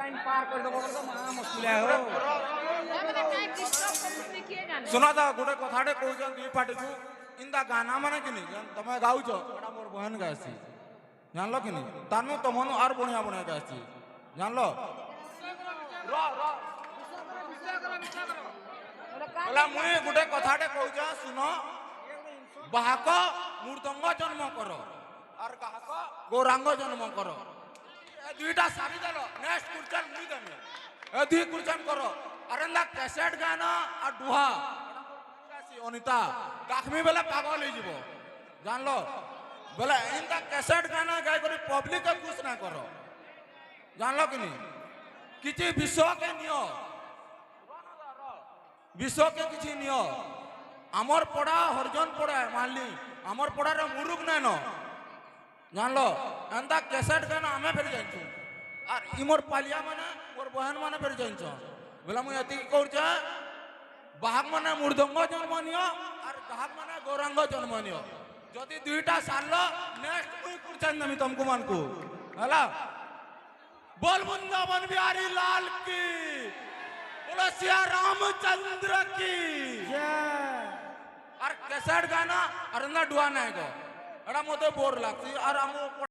line পার করে দেবো বলে তো মা মুশকিল হো ଶୁଣ ତ ଗୋଟେ କଥାଟେ କହୁଛନ୍ ଦୁଇ ପାଟିକୁ ଇନ୍ତା ଗାନା ମାନେ କିନି ତମେ ଗାଉଛ ଏଟା ମୋର ବହେନ ଗାଏସି ଜାଣିଲ କିନି ତାନୁ ତମନୁ ଆର ବଢିଆ ବଢିଆ ଗାଏସି ଜାଣିଲ ବୋଲା ମୁଇଁ ଗୋଟେ କଥାଟେ କହୁଛ ଶୁଣ ବାହାକ ମୃଦଙ୍ଗ ଜନ୍ମ କର আর কাহাক গৌরাঙ্গ জন্ম কর এ দুইটা সারি দেল নেক্সট কুরচান মুই দেমি এ দুই কুরচান কর আর না ক্যাসেট গানা আর ডুহা অনিতা কাখমি বেলা পাগল হয়ে যাব জানলো বেলা ইনটা ক্যাসেট গানা গাই করে পাবলিক খুশ না কর জানলো কিনি কিছু বিশ্বকে নিও বিশ্বকে কিছু নিও আমার পড়া হরজন পড়া মানলি আমার পড়ার মুরুখ নাই ন জানলো এন্তা ক্যাসেট গানা আমি ফের জানছু আর ইমোর পালিয়া মানে মোর বহন মানে ফের জানছ বলে মুই এতি করছে বাহাক মানে মৃদঙ্গ জন্ম নিও আর গাহক মানে গৌরাঙ্গ জন্ম নিও যদি দুইটা সারলো নেক্সট মুই করছেন আমি তমকু মানকু হলা बोल वृंदावन बिहारी लाल की बोलो सिया रामचंद्र की और कैसेट गाना और ना डुआ नहीं को एड़ा मते बोर लागती और हम